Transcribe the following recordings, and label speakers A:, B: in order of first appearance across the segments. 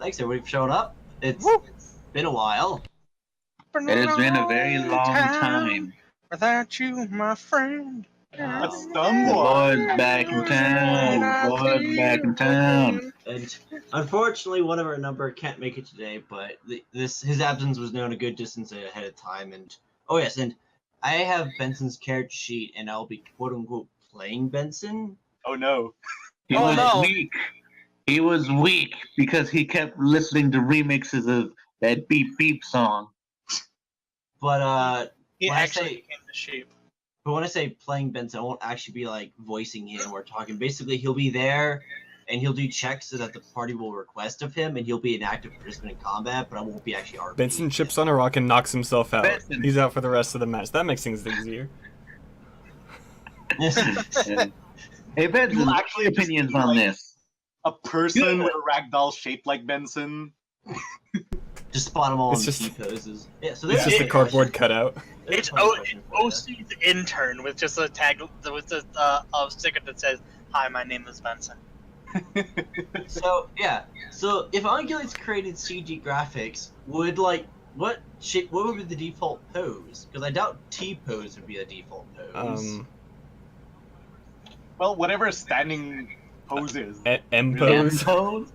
A: Thanks everybody for showing up. It's been a while.
B: It has been a very long time.
C: Without you, my friend.
B: The
D: Someone.
B: boy's back in town. The boy's back in town.
A: And unfortunately, one of our number can't make it today, but his absence was known a good distance ahead of time. And oh yes, and I have Benson's character sheet, and I'll be quote unquote playing Benson.
D: Oh no.
B: He was weak. He was weak because he kept listening to remixes of that Beep Beep song.
A: But
C: He
A: when I
C: actually
A: say-
C: became the sheep.
A: But when I say playing Benson, I won't actually be like voicing him or talking. Basically, he'll be there and he'll do checks so that the party will request of him, and he'll be an active participant in combat, but I won't be actually RPing.
E: Benson chips on a rock and knocks himself out.
B: Benson.
E: He's out for the rest of the match. That makes things easier.
B: Hey, Benson,
D: You
B: what's
D: actually
B: your
D: just
B: opinions
D: feel
B: on
D: like-
B: this?
D: A person
B: Yeah.
D: with a ragdoll shaped like Benson.
A: Just spot them all
E: It's
A: in
E: just-
A: T poses. Yeah, so
E: It's just a cardboard cutout.
C: It's OC's intern with just a tag with a sticker that says, "Hi, my name is Benson."
A: So yeah, so if Ungulates created CG graphics, would like what would be the default pose? Because I doubt T pose would be a default pose.
D: Well, whatever standing pose is.
E: M
B: M
E: pose.
B: pose?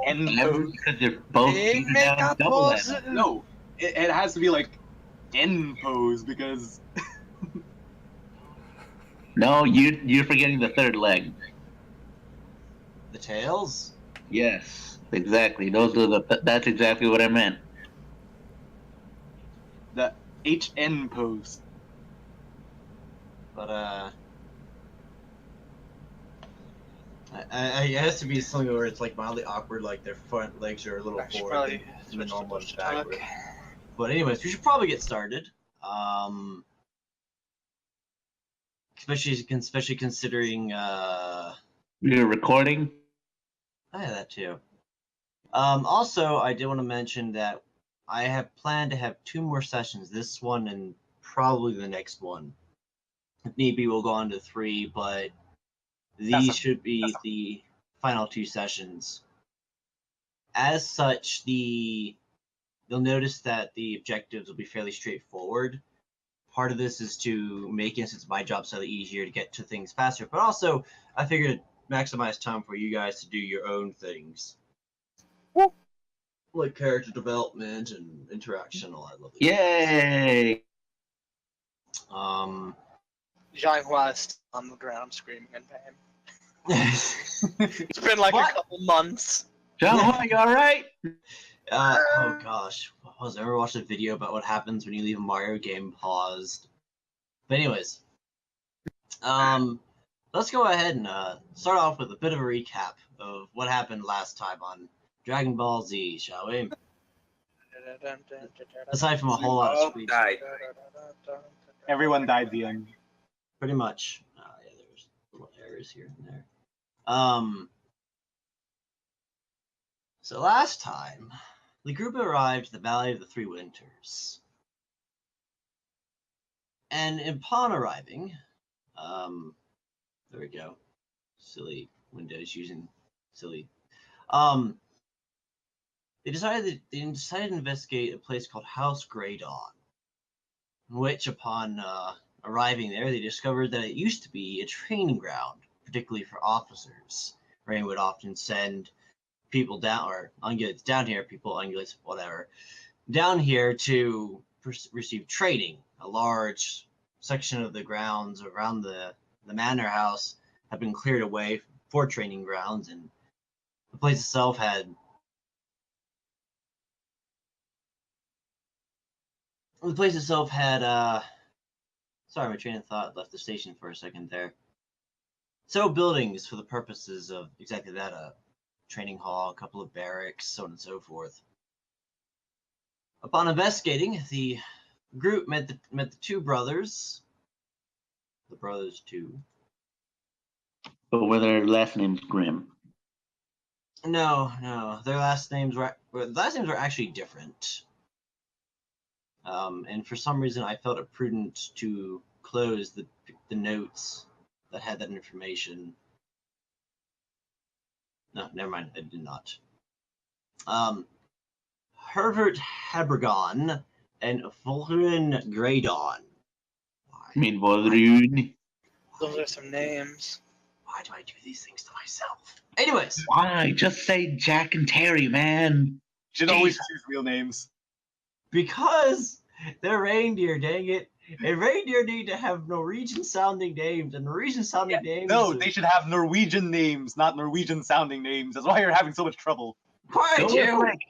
D: N
B: M,
D: pose.
B: because they're both seated down double that.
D: No, it has to be like N pose because
B: No, you're forgetting the third leg.
A: The tails.
B: Yes, exactly. That's exactly what I meant.
D: the HN pose.
A: But it has to be something where it's like mildly awkward, like their front legs are a little
C: I should
A: forward
C: probably
A: and the
C: switch to
A: normal
C: push
A: is
C: to talk.
A: backward. But anyways, we should probably get started. Especially considering
B: You're recording?
A: I had that too. Also, I did want to mention that I have planned to have 2 more sessions. This one and probably the next one. If need be, we'll go on to 3, but these should be the final 2 sessions. As such, you'll notice that the objectives will be fairly straightforward. Part of this is to make, since my job slightly easier to get to things faster, but also I figured maximize time for you guys to do your own things.
C: Woo.
A: Like character development and interaction, all that lovely.
B: Yay!
C: Jean-Hua is still on the ground screaming in pain. It's been like
A: What?
C: a couple months.
B: John, you alright?
A: Oh gosh, I ever watched a video about what happens when you leave a Mario game paused. But anyways, let's go ahead and start off with a bit of a recap of what happened last time on Dragon Ball Z, shall we? Aside from a whole lot of screech,
D: Everyone died the end.
A: pretty much. Yeah, there's little errors here and there. So last time, the group arrived at the Valley of the Three Winters. And upon arriving, there we go. Silly Windows using silly. They decided to investigate a place called House Grey Dawn, which upon arriving there, they discovered that it used to be a training ground, particularly for officers. Rain would often send people down, or ungulates down here, ungulates, whatever, down here to receive training. A large section of the grounds around the manor house have been cleared away for training grounds, and the place itself had sorry, my train of thought left the station for a second there. So buildings for the purposes of exactly that, a training hall, a couple of barracks, so on and so forth. Upon investigating, the group met the 2 brothers. The brothers 2.
B: But were their last names Grimm?
A: No, their last names were actually different. And for some reason, I felt it prudent to close the notes that had that information. No, never mind. I did not. Herbert Hebergon and Volgren Greydon.
B: I mean, Wolverine.
C: Those are some names.
A: Why do I do these things to myself? Anyways,
B: Why? Just say Jack and Terry, man.
D: Should always
B: Jesus.
D: choose real names.
A: because they're reindeer, dang it. And reindeer need to have Norwegian-sounding names, and Norwegian-sounding names...
D: No, they should have Norwegian names, not Norwegian-sounding names. That's why you're having so much trouble.
A: Quiet,
B: Go with
A: you!
B: like,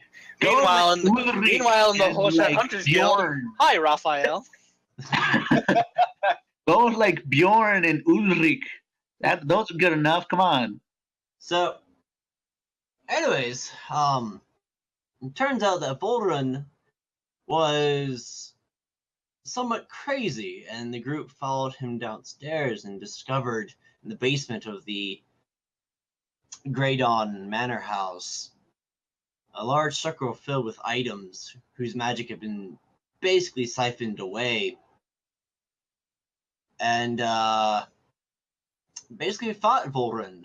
B: go with
C: Meanwhile,
B: like
C: in the,
B: Ulrich
C: meanwhile, in the
B: and
C: Horse
B: like
C: Hunters Guild.
B: Bjorn.
C: Hi, Raphael.
B: Go with like Bjorn and Ulrich. Those are good enough. Come on.
A: So, anyways, it turns out that Volrun was somewhat crazy, and the group followed him downstairs and discovered in the basement of the Greydon Manor House a large circle filled with items whose magic had been basically siphoned away. And basically fought Volrun.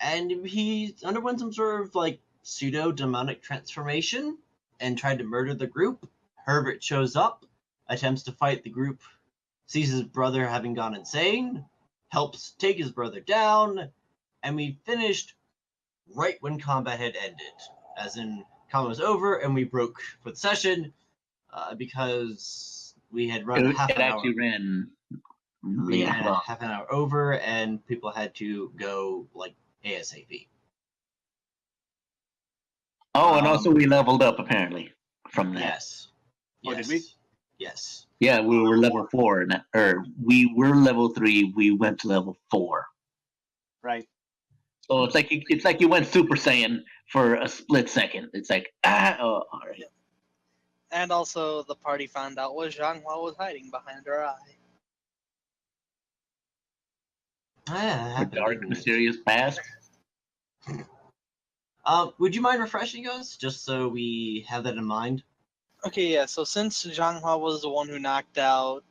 A: And he underwent some sort of like pseudo-demonic transformation and tried to murder the group. Herbert shows up, attempts to fight the group, sees his brother having gone insane, helps take his brother down, and we finished right when combat had ended. As in, combat was over and we broke for the session because we had run half
B: It
A: an hour.
B: actually ran.
A: We
B: Yeah,
A: had
B: well,
A: half an hour over, and people had to go like ASAP.
B: oh, and also we leveled up apparently from that.
A: Yes.
D: Oh,
A: Yes.
D: did we?
A: Yes.
B: Yeah, we were level 4, or we were level 3. We went to level 4.
D: Right.
B: So it's like you went Super Saiyan for a split second. It's like all right.
C: And also, the party found out what Zhanghua was hiding behind her eye.
A: Ah, yeah, that
B: A
A: happened,
B: dark,
A: didn't it?
B: mysterious past.
A: Would you mind refreshing us, just so we have that in mind?
C: Okay, yeah, so since Zhanghua was the one who knocked out,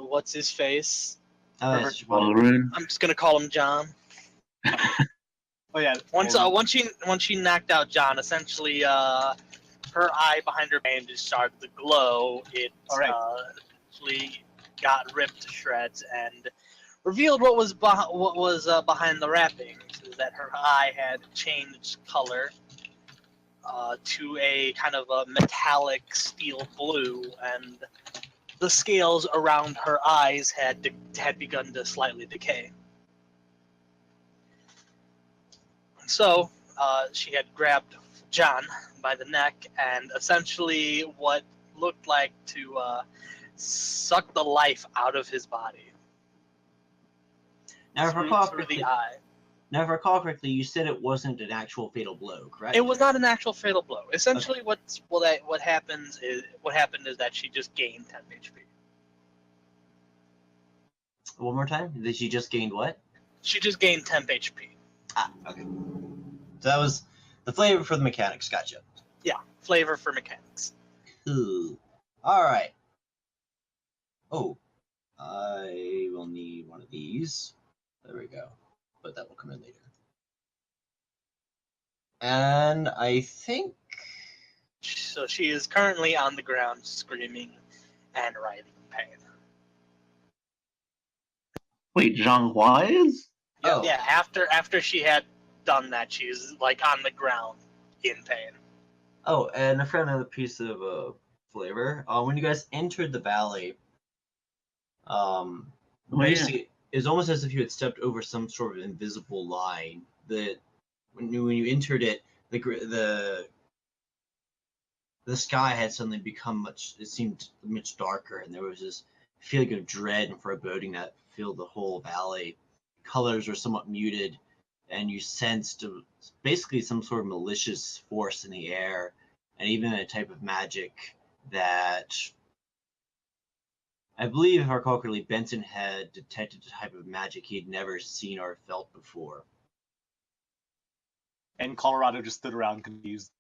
C: what's his face?
A: Oh, yes, your brother.
B: Wolverine.
C: I'm just gonna call him John.
D: Oh yeah.
C: Once she knocked out John, essentially, her eye behind her bandage started to glow. It
D: Alright.
C: actually got ripped to shreds and revealed what was behind the wrappings. Is that her eye had changed color to a kind of a metallic steel blue, and the scales around her eyes had begun to slightly decay. So she had grabbed John by the neck and essentially what looked like to suck the life out of his body
A: Now, if I
C: through
A: recall
C: the
A: correctly,
C: eye.
A: you said it wasn't an actual fatal blow, correct?
C: It was not an actual fatal blow. Essentially, what happened is that she just gained 10 HP.
A: One more time? Did she just gained what?
C: She just gained 10 HP.
A: Ah, okay. So that was the flavor for the mechanics. Gotcha.
C: Yeah, flavor for mechanics.
A: Cool. All right. Oh, I will need one of these. There we go. But that will come in later. And I think...
C: So she is currently on the ground screaming and writhing in pain.
B: Wait, Zhanghua is?
A: Oh.
C: Yeah, after she had done that, she's like on the ground in pain.
A: Oh, and I found another piece of flavor. When you guys entered the valley, basically, it's almost as if you had stepped over some sort of invisible line. That when you entered it, the sky had suddenly become it seemed much darker, and there was this feeling of dread and foreboding that filled the whole valley. Colors were somewhat muted, and you sensed basically some sort of malicious force in the air, and even a type of magic that I believe, if I recall correctly, Benson had detected a type of magic he'd never seen or felt before.
D: And Colorado just stood around confused.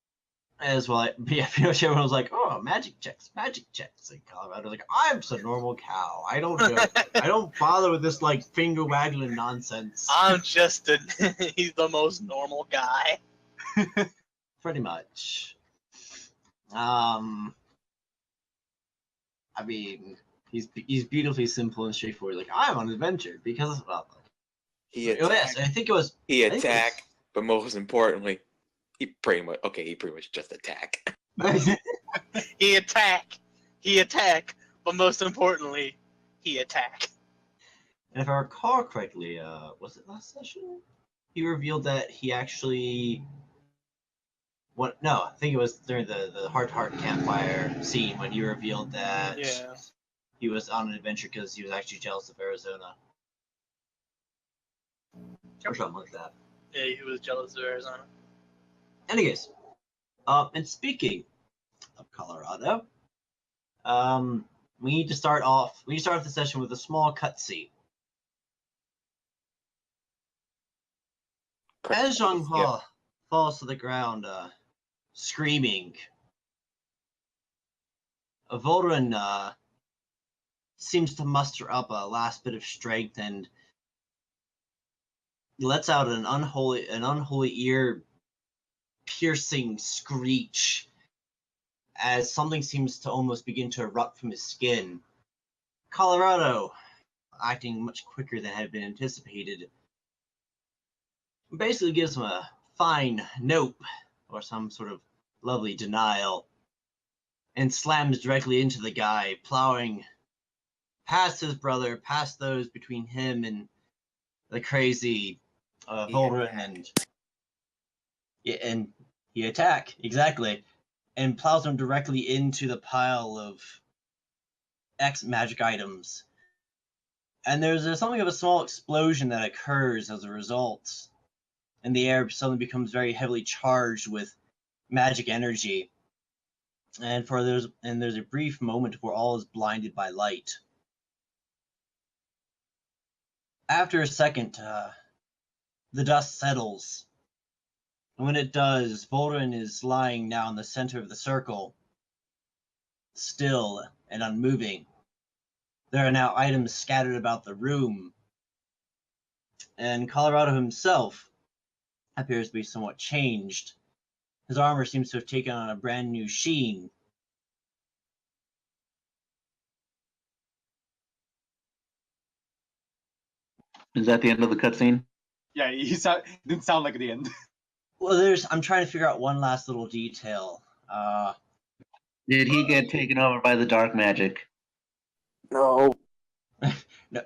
A: As well, yeah, pretty much everyone was like, "Oh, magic checks." And Colorado was like, "I'm just a normal cow. I don't bother with this like finger waggling nonsense."
C: He's the most normal guy.
A: Pretty much. I mean, he's beautifully simple and straightforward. Like, I'm on an adventure because, well,
F: He
A: yes,
F: attacked.
A: I think it was.
F: He
A: I think it was-
F: attacked, but most importantly, he pretty much just attack.
C: He attack, but most importantly, he attack.
A: And if I recall correctly, was it last session? He revealed that he actually. What? No, I think it was during the Heart to Heart campfire scene when he revealed that
C: Yeah.
A: he was on an adventure because he was actually jealous of Arizona. Or something like that.
C: Yeah, he was jealous of Arizona.
A: Anyways, and speaking of Colorado, we need to start off the session with a small cutscene. As Zhang Hua falls to the ground, screaming, Volrin seems to muster up a last bit of strength and lets out an unholy ear-piercing screech as something seems to almost begin to erupt from his skin. Colorado, acting much quicker than had been anticipated, basically gives him a fine nope or some sort of lovely denial and slams directly into the guy, plowing past his brother, past those between him and the crazy Volrin, and he attack, exactly, and plows him directly into the pile of X magic items. And there's something of a small explosion that occurs as a result, and the air suddenly becomes very heavily charged with magic energy. And there's a brief moment where all is blinded by light. After a second, the dust settles. And when it does, Volrin is lying now in the center of the circle, still and unmoving. There are now items scattered about the room, and Colorado himself appears to be somewhat changed. His armor seems to have taken on a brand new sheen.
B: Is that the end of the cutscene?
D: Yeah, didn't sound like the end.
A: Well, I'm trying to figure out one last little detail.
B: Did he get taken over by the dark magic?
F: No,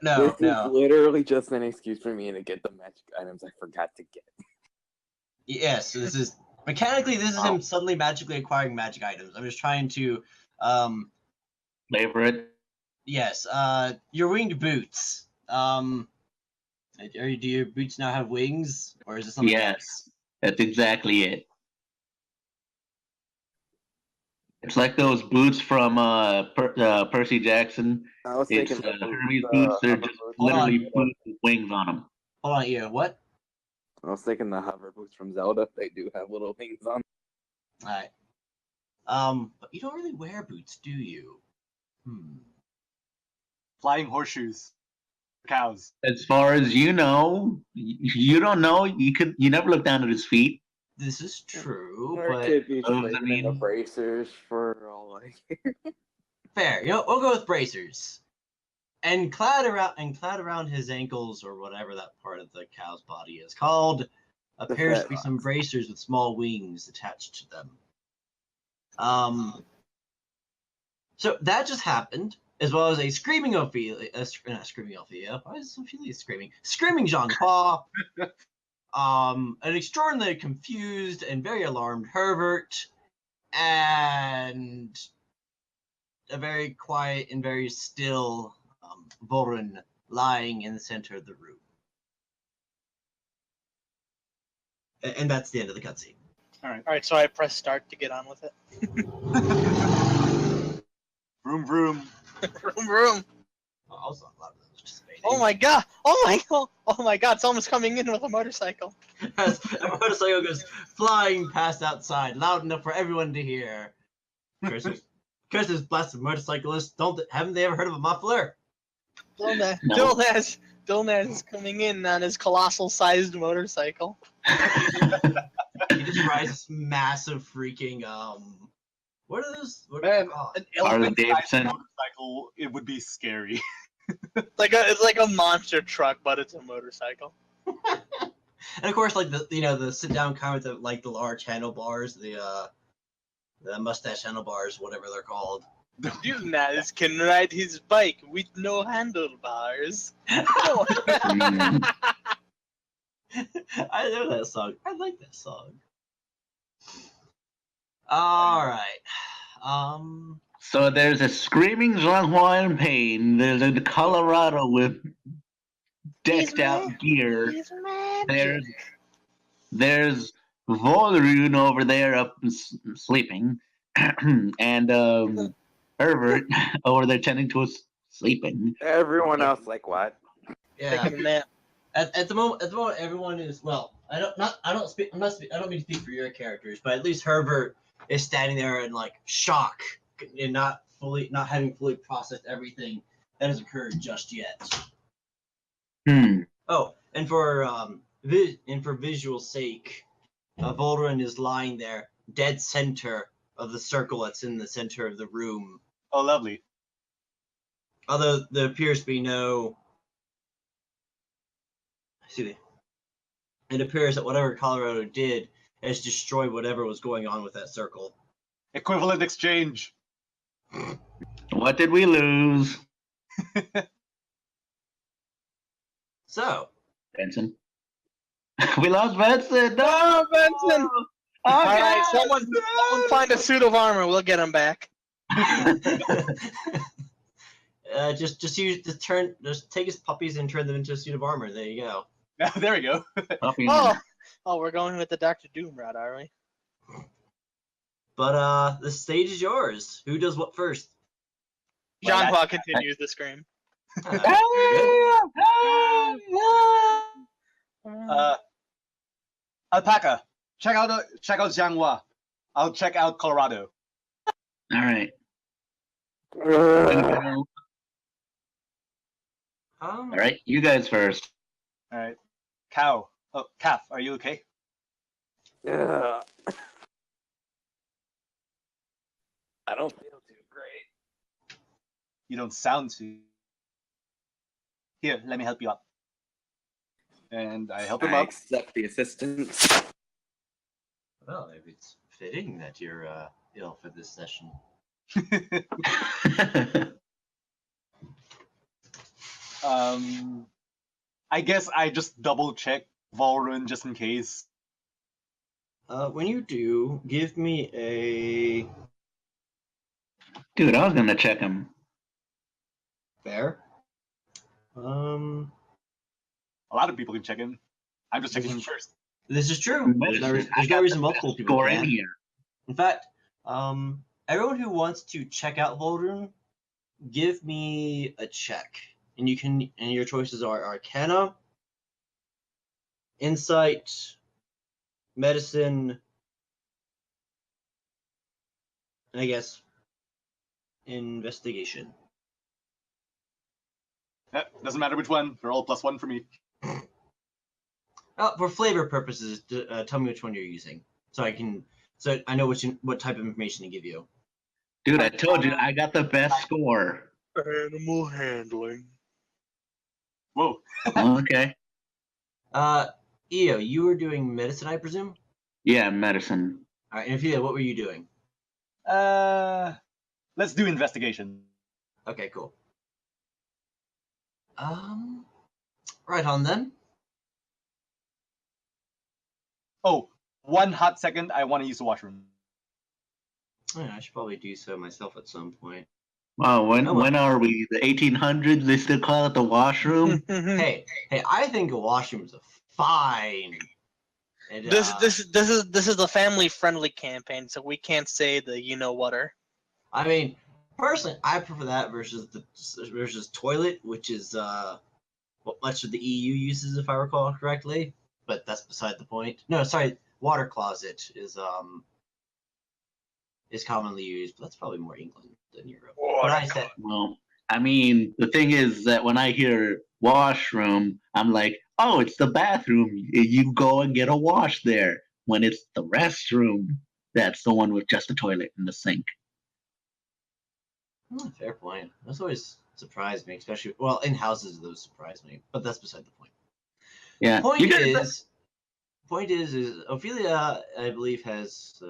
A: No,
F: this is literally just an excuse for me to get the magic items I forgot to get.
A: Yes, this is mechanically this is him suddenly magically acquiring magic items. I'm just trying to
B: Flavor it.
A: yes, your winged boots. Do your boots now have wings, or is it something
B: Yes,
A: else?
B: that's exactly it. It's like those boots from Percy Jackson.
F: I was
B: It's
F: thinking
B: Hermes boots. They're just literally boots with wings on them.
A: Hold on, you what?
F: I was thinking the hover boots from Zelda. They do have little wings on.
A: All right. But you don't really wear boots, do you?
D: Flying horseshoes. Cows.
B: As far as you know, you don't know. You never look down at his feet.
A: This is true,
F: Or
A: but
F: could be
B: I
F: trading in the
B: mean-
F: bracers for all I care.
A: fair. You know, we'll go with bracers. And clad around his ankles, or whatever that part of the cow's body is called, appears to be some bracers with small wings attached to them. So that just happened, as well as a screaming Ophelia. Not screaming Ophelia. Why is Ophelia screaming? Screaming Jean-Paul. An extraordinarily confused and very alarmed Herbert, and a very quiet and very still Volrin lying in the center of the room. And that's the end of the cutscene.
C: Alright, so I press start to get on with it.
D: Vroom vroom.
C: Vroom, vroom.
A: Also, a lot of those participating.
C: Oh my god! Oh my god! Someone's coming in with a motorcycle.
A: As a motorcycle goes flying past outside, loud enough for everyone to hear. Curses blasted motorcyclists! Haven't they ever heard of a muffler?
C: Dilnaz is coming in on his colossal-sized motorcycle.
A: he just rides this massive freaking what are those? What
D: Man,
A: oh,
D: an
B: Harley
D: elephant
B: Davidson.
D: motorcycle, it would be scary.
C: It's like a monster truck, but it's a motorcycle.
A: and of course, like the sit down car with the large handlebars, the mustache handlebars, whatever they're called.
C: Yunaz can ride his bike with no handlebars.
B: Mm.
A: I know that song. I like that song. All right.
B: So there's a screaming Zhanghua in pain. There's a Colorado with decked out gear.
C: He's magic.
B: There's Volrune over there up sleeping, and Herbert over there tending to us sleeping.
F: Everyone else like what?
A: Yeah.
C: Taking a nap.
A: At the moment, everyone is well. I don't mean to speak for your characters, but at least Herbert is standing there in like shock and not having fully processed everything that has occurred just yet. Oh, and for visual sake, Voldrin is lying there, dead center of the circle that's in the center of the room.
D: Oh, lovely.
A: Although there appears to be no. It appears that whatever Colorado did has destroyed whatever was going on with that circle.
D: Equivalent exchange.
B: What did we lose?
A: So,
B: Benson. We lost Benson. No,
C: Oh, Benson!
B: Oh,
C: All right,
B: God.
C: someone find a suit of armor. We'll get him back.
A: just take his puppies and turn them into a suit of armor. There you go.
D: There we go.
B: Puppy.
C: Oh, we're going with the Doctor Doom route, are we?
A: But the stage is yours. Who does what first?
D: Well,
C: John
D: that's-
C: Paul continues the scream.
A: Very good.
D: Alpaca, check out Zhanghua. I'll check out Colorado.
B: All right. All right, you guys first.
D: All right. Cow. Oh, Calf, are you okay?
F: Yeah. I don't feel too great.
D: You don't sound too. Here, let me help you up. And I help him
F: I
D: up.
F: accept the assistance.
A: Well, if it's fitting that you're ill for this session.
D: I guess I just double check Volrun just in case.
A: When you do, give me a
B: Dude, I was gonna check him.
A: fair.
D: A lot of people can check him. I'm just checking him first.
A: This is true. There's no reason multiple people
B: Score in
A: can.
B: here.
A: In fact, everyone who wants to check out Voldrin, give me a check, and your choices are Arcana, Insight, Medicine, and I guess Investigation.
D: Doesn't matter which one. They're all +1 for me.
A: For flavor purposes, tell me which one you're using, so I know what type of information to give you.
B: Dude, I told you I got the best score.
C: Animal handling.
D: Whoa.
B: Okay.
A: Io, you were doing medicine, I presume.
B: Yeah, medicine.
A: All right, and Ophelia, what were you doing?
D: Let's do investigation.
A: Okay, cool. Right on then.
D: Oh, 1 hot second. I want to use the washroom.
A: Yeah, I should probably do so myself at some point.
B: Wow, when
A: Oh, well.
B: when are we? The 1800s? They still call it the washroom?
A: Hey, I think a washroom's a fine. And,
C: This is the family friendly campaign, so we can't say the you know whatter.
A: I mean, personally, I prefer that versus toilet, which is what much of the EU uses, if I recall correctly. But that's beside the point. No, sorry, water closet is commonly used, but that's probably more England than Europe. But I said,
B: Well, I mean, the thing is that when I hear washroom, I'm like, oh, it's the bathroom. You go and get a wash there. when it's the restroom, that's the one with just the toilet and the sink.
A: Fair point. Those always surprise me, especially in houses. Those surprise me, but that's beside the point.
B: Yeah.
A: Point is Ophelia, I believe, has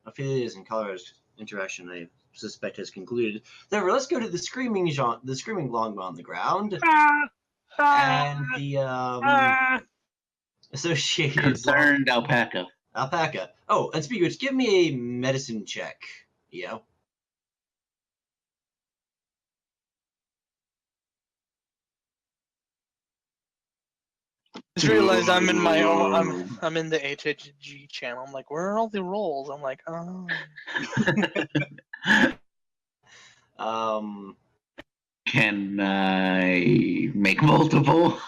A: Ophelia's and Colorado's interaction, I suspect, has concluded. Therefore, let's go to the screaming longbow on the ground, and the associated
B: Concerned alpaca.
A: alpaca. Oh, and speaking of which, give me a medicine check, Eo.
C: Just realized I'm in my own. I'm in the HHG channel. I'm like, where are all the rolls? I'm like, oh.
B: Can I make multiple?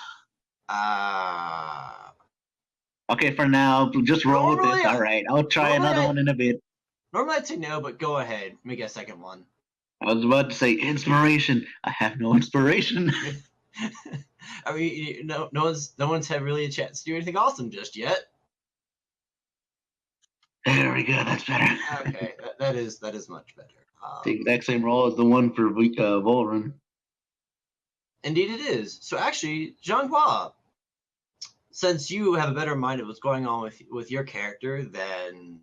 B: Okay, for now, just roll with this. All right, I'll try another one in a bit.
A: Normally I'd say no, but go ahead. Make a second one.
B: I was about to say inspiration. I have no inspiration.
A: I mean, no one's had really a chance to do anything awesome just yet.
B: There we go. That's better.
A: Okay, that is much better.
B: The exact same roll as the one for Volrun.
A: Indeed, it is. So actually, Jean-Hua, since you have a better mind of what's going on with your character than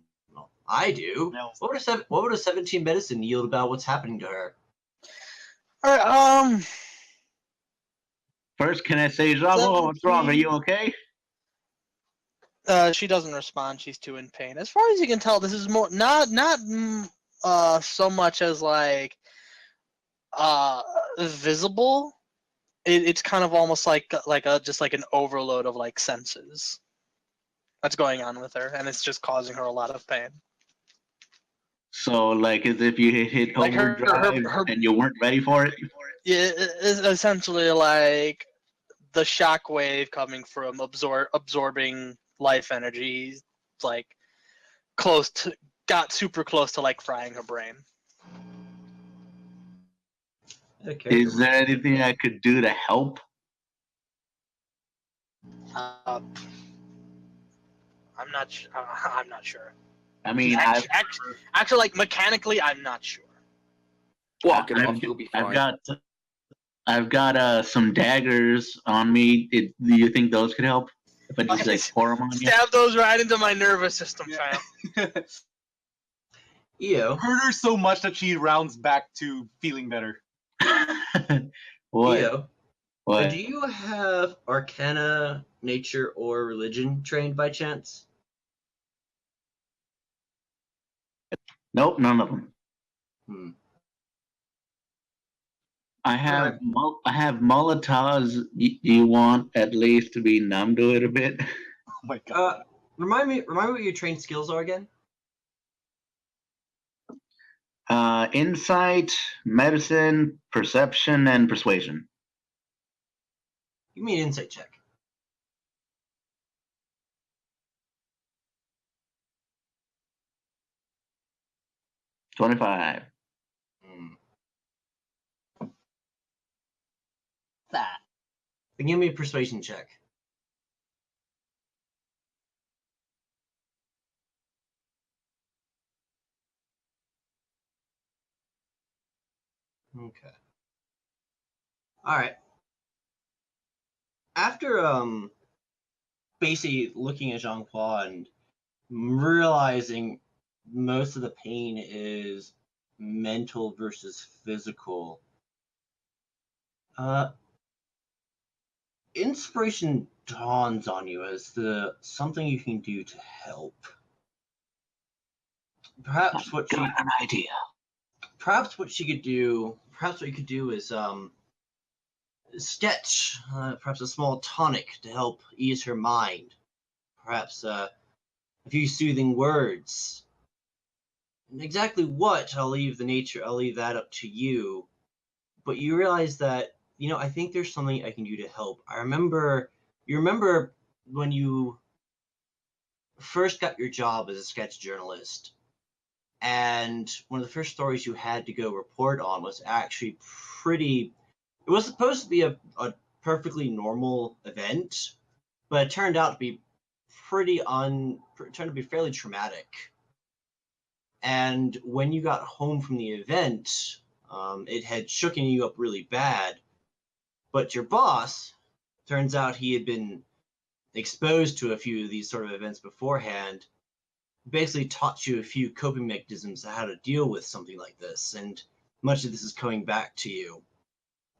A: I do, what would a 17 medicine yield about what's happening to her?
C: All right.
B: First, can I say, Jean-Hua, what's wrong? Are you okay?
C: She doesn't respond. She's too in pain. As far as you can tell, this is more not so much as like visible. It's kind of almost like just like an overload of like senses that's going on with her, and it's just causing her a lot of pain.
B: So, like, as if you hit
C: Like
B: overdrive and you weren't ready for it?
C: Yeah, it's essentially like the shockwave coming from absorbing life energy, like got super close to like frying her brain.
B: Is there anything I could do to help?
C: I'm not sure.
B: I mean,
C: actually, like mechanically, I'm not sure.
F: Walking off, you'll be fine.
B: I've got some daggers on me. Do you think those could help? If I just like pour them on you?
C: Stab those right into my nervous system, fam.
A: Ew.
D: Hurt her so much that she rounds back to feeling better.
B: What?
A: Ew.
B: What?
A: Do you have Arcana, Nature, or Religion trained by chance?
B: Nope, none of them. I have Molotovs. Do you want at least to be numb to it a bit?
D: Oh my god.
A: Remind me what your trained skills are again.
B: Insight, medicine, perception, and persuasion.
A: Give me an insight check.
B: $25.
A: That. Then give me a persuasion check. Okay. All right. After basically looking at Jean-Claude and realizing most of the pain is mental versus physical, inspiration dawns on you as something you can do to help. Perhaps what you could do is sketch perhaps a small tonic to help ease her mind. Perhaps a few soothing words. And exactly what, I'll leave that up to you. But you realize that, I think there's something I can do to help. You remember when you first got your job as a sketch journalist, and one of the first stories you had to go report on was actually it was supposed to be a perfectly normal event, but it turned out to be turned to be fairly traumatic. And when you got home from the event, it had shooken you up really bad. But your boss, turns out he had been exposed to a few of these sort of events beforehand, basically taught you a few coping mechanisms on how to deal with something like this, and much of this is coming back to you.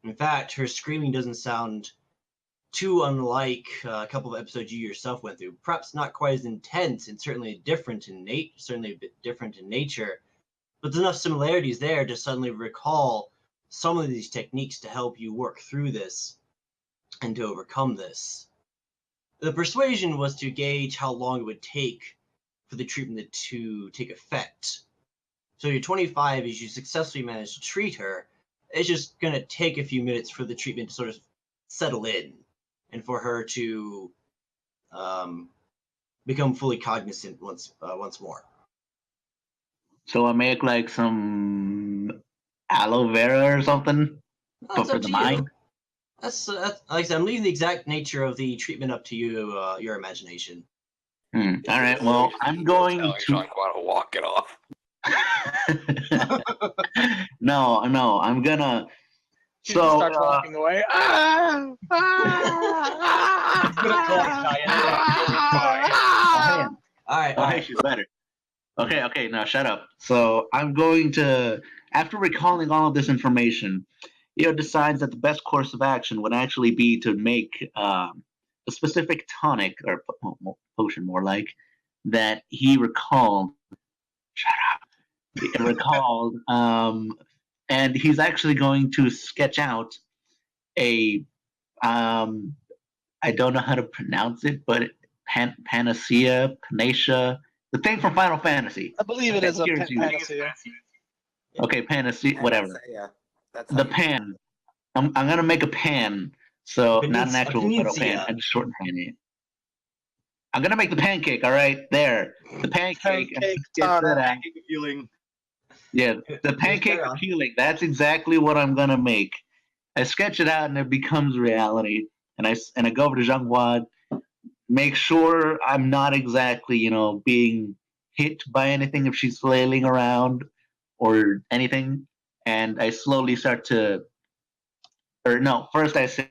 A: In fact, her screaming doesn't sound too unlike a couple of episodes you yourself went through. Perhaps not quite as intense, and certainly different in certainly a bit different in nature, but there's enough similarities there to suddenly recall some of these techniques to help you work through this and to overcome this. The persuasion was to gauge how long it would take for the treatment to take effect. So you're 25 as you successfully manage to treat her. It's just going to take a few minutes for the treatment to sort of settle in and for her to become fully cognizant once more.
B: So I make like some aloe vera or something
A: That's
B: for
A: up
B: the
A: to
B: mind.
A: you. That's like I said, I'm leaving the exact nature of the treatment up to you, your imagination.
B: All right. Well, I'm going
F: telling
B: to.
F: Sean Quan to walk it off.
B: No, I'm gonna.
C: She
B: So
C: starts walking away.
D: He's gonna call Cheyenne.
A: All right.
B: okay, she's better. Okay, now shut up. So I'm going to, after recalling all of this information, decides that the best course of action would actually be to make a specific tonic or potion, more like, that he recalled. Shut up. He recalled, and he's actually going to sketch out a, I don't know how to pronounce it, but panacea, the thing from Final Fantasy.
C: I believe it is a
B: Here's you.
C: panacea.
B: Okay, panacea, whatever.
F: Yeah, that's
B: The pan. I'm gonna make a pan, so not an actual little pan. I just shorten pan it. I'm gonna make the pancake. All right, there. The pancake.
C: Pancake
B: Get
C: tonic.
B: that out.
D: Feeling.
B: Yeah, the pancake
A: carry on.
B: appealing. That's exactly what I'm gonna make. I sketch it out and it becomes reality. And I go over to Zhang make sure I'm not exactly, being hit by anything if she's flailing around or anything. And I slowly start to, or no, first I say,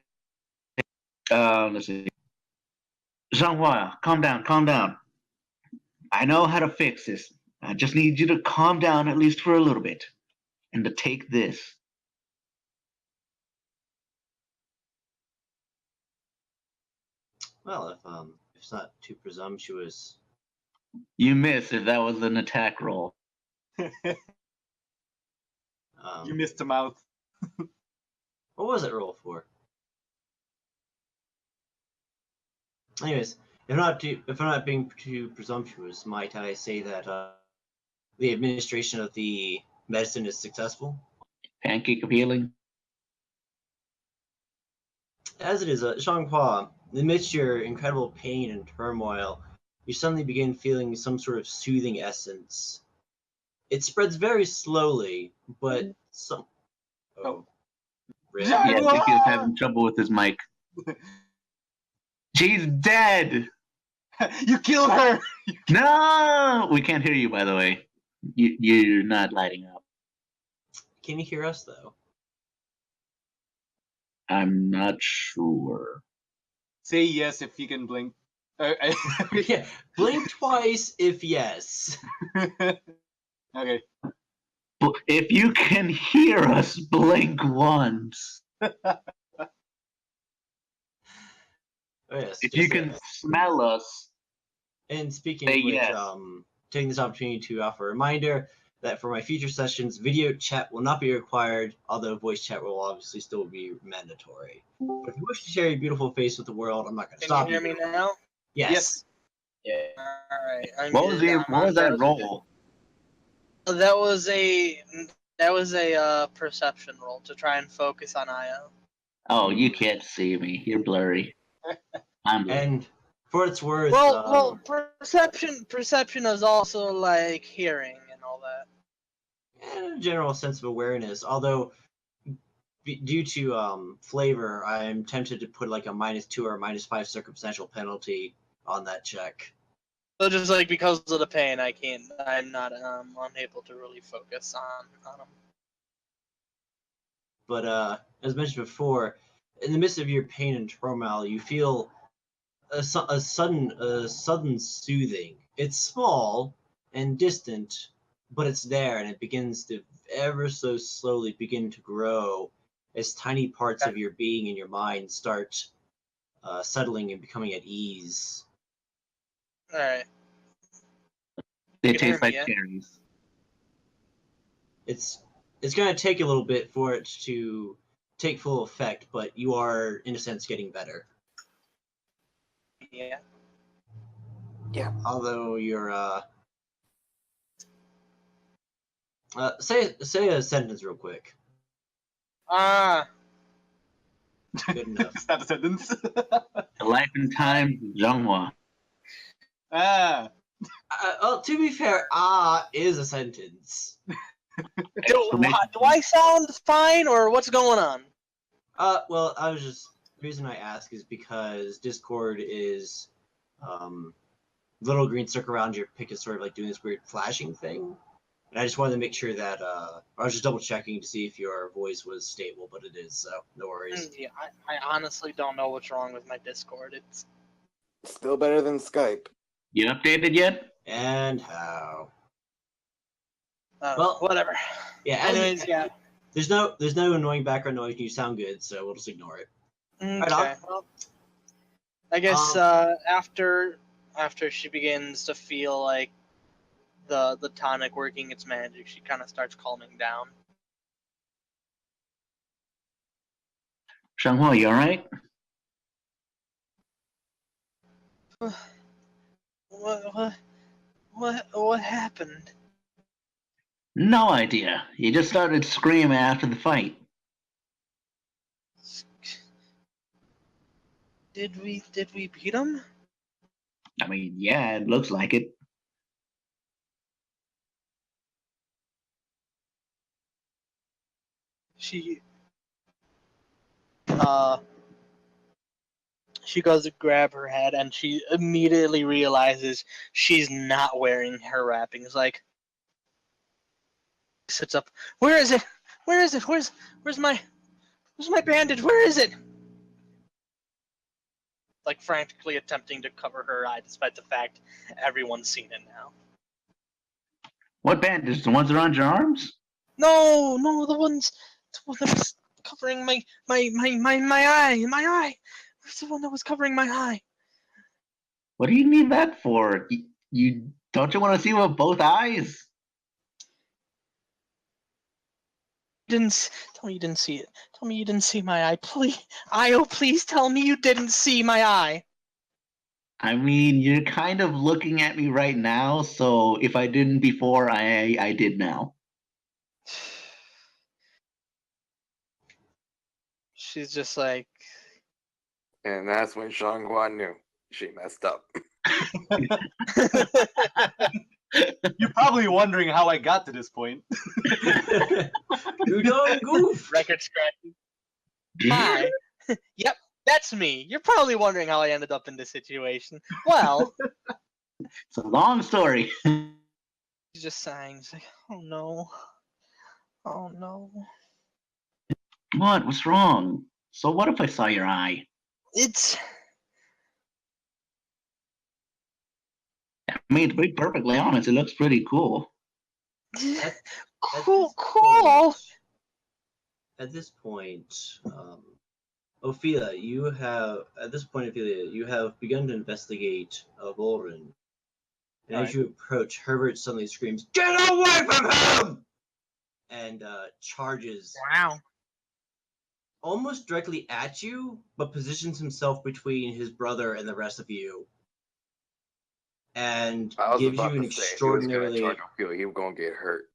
B: let's see, Zhang calm down. I know how to fix this. I just need you to calm down at least for a little bit and to take this.
A: Well, if it's not too presumptuous.
B: You missed if that was an attack roll.
D: You missed the mouth.
A: What was it roll for? Anyways, if I'm not being too presumptuous, might I say that the administration of the medicine is successful?
B: Pancake of healing.
A: As it is, Xianghua, amidst your incredible pain and turmoil, you suddenly begin feeling some sort of soothing essence. It spreads very slowly, but some. Oh. Really?
B: Yeah, I think he was having trouble with his mic. She's dead!
D: You killed her!
B: No! We can't hear you, by the way. You're not lighting up.
A: Can you hear us, though?
B: I'm not sure.
D: Say yes if you can blink.
A: Yeah, blink twice if yes.
D: Okay.
B: But if you can hear us, blink once.
A: Oh, yes.
B: If you can smell us,
A: And speaking
B: say
A: of which,
B: yes.
A: taking this opportunity to offer a reminder that for my future sessions, video chat will not be required, although voice chat will obviously still be mandatory. But if you wish to share your beautiful face with the world, I'm not going to
C: Can
A: stop
C: you hear me now?
A: Yes.
C: Alright.
B: What was that roll?
C: That was a perception roll to try and focus on Io.
B: Oh, you can't see me. You're blurry. I'm blurry.
A: And for its worth,
C: Well, perception is also like hearing and all that.
A: and a general sense of awareness, although due to flavor, I'm tempted to put like a -2 or -5 circumstantial penalty on that check.
C: So just like because of the pain, I'm not unable to really focus on them.
A: But as mentioned before, in the midst of your pain and turmoil, you feel a sudden soothing. It's small and distant, but it's there, and it begins to ever so slowly begin to grow as tiny parts of your being and your mind start settling and becoming at ease.
C: All right.
B: They
C: You can hear
B: taste
C: me,
B: like
C: yeah?
B: cherries.
A: It's going to take a little bit for it to take full effect, but you are, in a sense, getting better.
C: Yeah.
A: Although you're say a sentence real quick.
C: Ah.
A: Good enough.
D: Is that a sentence?
B: The life and times of Zhonghua.
A: Well, to be fair, is a sentence.
C: Do I sound fine, or what's going on?
A: Well, the reason I ask is because Discord is, little green circle around your pick is sort of like doing this weird flashing thing. And I just wanted to make sure that, I was just double checking to see if your voice was stable, but it is, so no worries.
C: Yeah, I honestly don't know what's wrong with my Discord. It's
F: Still better than Skype.
B: You updated yet?
A: And how?
C: well, whatever.
A: Yeah.
C: Anyways, yeah.
A: There's no annoying background noise. You sound good, so we'll just ignore it.
C: Okay. Well, I guess after she begins to feel like the tonic working its magic, she kind of starts calming down.
B: Zhonghua, you alright?
C: What happened?
B: No idea. You just started screaming after the fight.
C: Did we beat him?
B: I mean, yeah, it looks like it.
C: She goes to grab her head, and she immediately realizes she's not wearing her wrappings. Like, sits up. Where is it? Where is it? Where's my bandage? Where is it? Like frantically attempting to cover her eye, despite the fact everyone's seen it now.
B: What bandage? The ones around your arms?
C: No, the one that was covering my eye. My eye. Where's the one that was covering my eye?
B: What do you need that for? You don't you want to see with both eyes?
C: Tell me you didn't see it. Tell me you didn't see my eye. Please, Io, please tell me you didn't see my eye.
B: I mean, you're kind of looking at me right now, so if I didn't before, I did now.
C: She's just like,
F: And that's when Zhonghua knew she messed up.
D: You're probably wondering how I got to this point.
A: You don't goof.
C: record scratching. Hi. Yep, that's me. You're probably wondering how I ended up in this situation. Well,
B: It's a long story.
C: she's just sighing. She's like, oh no. Oh no.
B: What? What's wrong? So what if I saw your eye?
C: It's
B: I mean, to be perfectly honest, it looks pretty cool.
C: cool.
A: At this point, Ophelia, you have begun to investigate Volrin. And as you approach, Herbert suddenly screams, "Get away from him!" and charges
C: Wow.
A: almost directly at you, but positions himself between his brother and the rest of you. And
F: I was
A: gives
F: about
A: you an
F: to say, if he was
A: extraordinarily...
F: gonna charge Ophelia, he was gonna get hurt.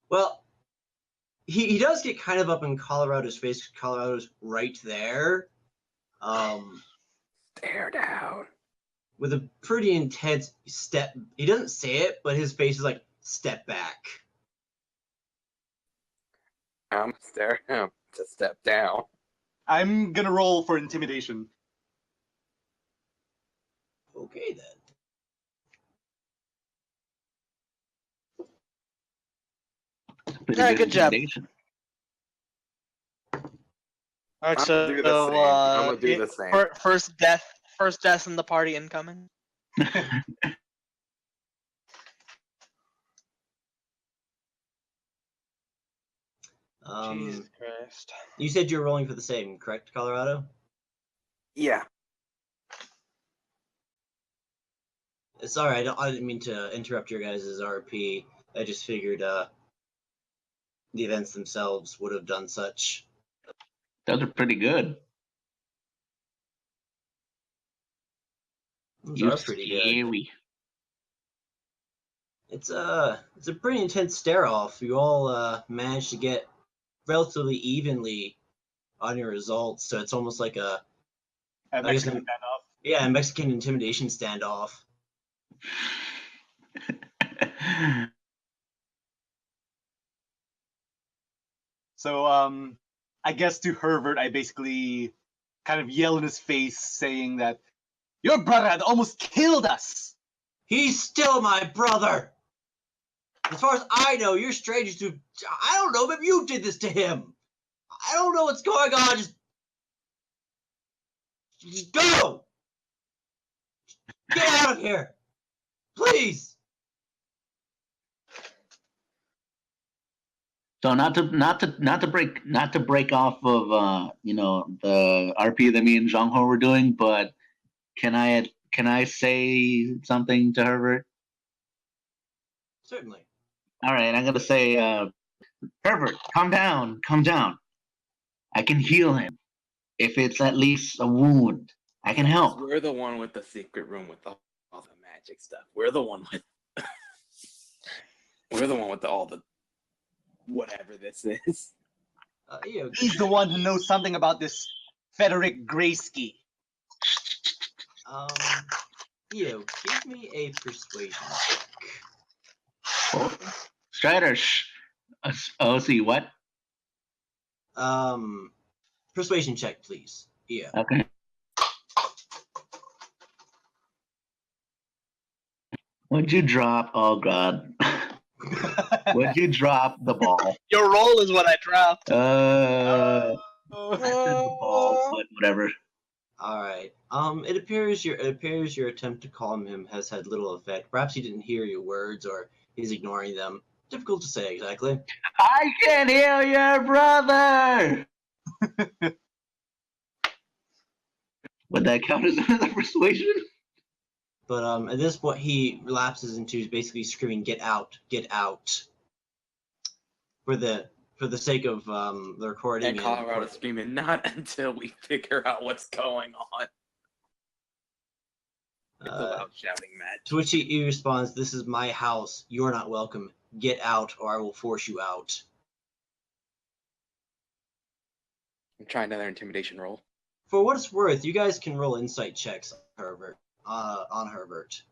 A: Well, he does get kind of up in Colorado's face, because Colorado's right there.
F: Stare down.
A: With a pretty intense step. He doesn't say it, but his face is like, step back.
F: I'm staring him to step down.
D: I'm gonna roll for intimidation.
A: Okay then.
B: Pretty
C: Yeah,
B: good
C: good job.
B: intimidation.
C: All right,
F: I'm
C: so
F: gonna do the same. I'm gonna do the same.
C: First death in the party incoming. Jesus Christ.
A: You said you're rolling for the same, correct, Colorado?
F: Yeah.
A: Sorry, I didn't mean to interrupt your guys' RP. I just figured the events themselves would have done such.
B: Those are pretty good.
A: Those
B: You
A: are pretty good.
B: scary.
A: It's a pretty intense stare off. You all managed to get relatively evenly on your results, so it's almost like a
D: Mexican standoff.
A: a Mexican intimidation standoff.
D: So I guess to Herbert, I basically kind of yell in his face, saying that your brother had almost killed us.
A: He's still my brother. As far as I know, you're strangers to. I don't know. Maybe you did this to him. I don't know what's going on. Just go. Get out of here, please.
B: So not to break off of the RP that me and Zhang Ho were doing, but can I say something to Herbert?
A: Certainly.
B: All right, I'm gonna say, Herbert, calm down. I can heal him. If it's at least a wound, I can help.
F: We're the one with the secret room with all the magic stuff. We're the one with. We're the one with all the whatever this is.
D: He's the one who knows something about this Frederick Graysky.
A: Give me a persuasion check.
B: Oh, Strider, see what?
A: Persuasion check, please. Yeah.
B: Okay. Would you drop? Oh God. Would you drop the ball?
C: Your roll is what I dropped.
B: I said the ball, but whatever.
A: All right. It appears your attempt to calm him has had little effect. Perhaps he didn't hear your words, or he's ignoring them. Difficult to say exactly.
B: I can heal your brother. Would that count as another persuasion?
A: But at this point, he relapses into basically screaming, "Get out! Get out!" For the sake of the recording.
F: And Colorado screaming, "Not until we figure out what's going on." It's a loud shouting match.
A: To which he responds, "This is my house. You're not welcome. Get out, or I will force you out."
F: I'm trying another intimidation roll.
A: For what it's worth, you guys can roll insight checks on Herbert.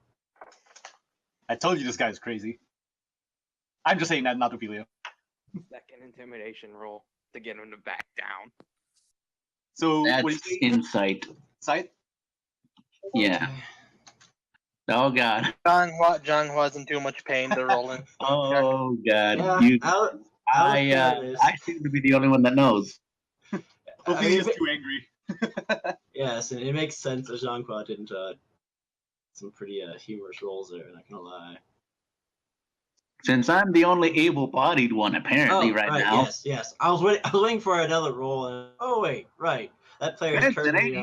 D: I told you this guy's crazy. I'm just saying that, not Ophelia.
F: Second intimidation roll to get him to back down.
D: So
B: That's
D: what do you think?
B: insight.
D: Insight?
B: Yeah. Oh God.
C: John was in too much pain to roll in.
B: Oh God.
A: Yeah,
B: I seem to be the only one that knows.
D: Ophelia's too angry.
A: Yes, and it makes sense that Jean-Claude didn't some pretty humorous roles there, not gonna lie.
B: Since I'm the only able-bodied one apparently right now.
A: Yes. I was waiting for another role, and wait, right. That player is currently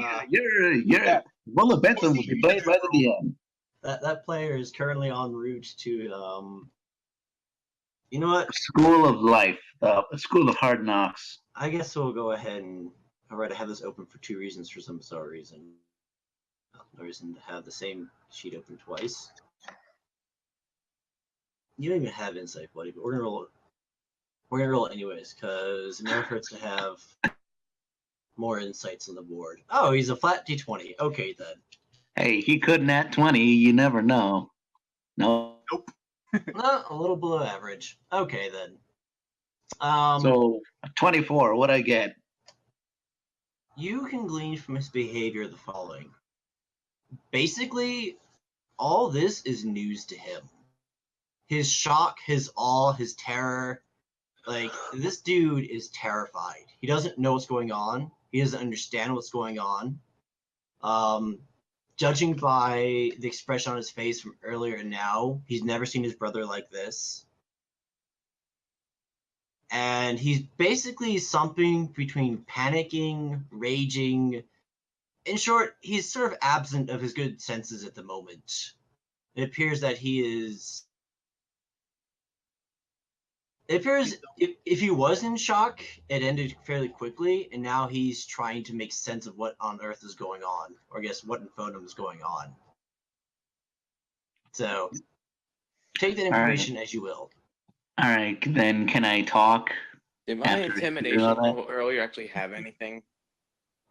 B: Rolla Benson will be played right at the end.
A: that player is currently en route to you know what?
B: School of Life, School of Hard Knocks.
A: I guess we'll go ahead and have this open for two reasons for some bizarre reason. No reason to have the same sheet open twice. You don't even have insight, buddy, but we're gonna roll. We're gonna roll it anyways, because it never hurts to have more insights on the board. Oh, he's a flat D20. Okay then.
B: Hey, he could nat 20. You never know. No.
D: Nope.
A: A little below average. Okay then.
B: So 24. What I get?
A: You can glean from his behavior the following. Basically, all this is news to him. His shock, his awe, his terror. Like, this dude is terrified. He doesn't know what's going on. He doesn't understand what's going on. Judging by the expression on his face from earlier and now, he's never seen his brother like this. And he's basically something between panicking, raging. In short, he's sort of absent of his good senses at the moment. It appears that he is... It appears if he was in shock, it ended fairly quickly, and now he's trying to make sense of what on Earth is going on, or I guess what in Foenum is going on. So, take that information as you will.
B: All right, then can I talk?
F: Did my
B: After
F: intimidation
B: all that?
F: roll earlier actually have anything?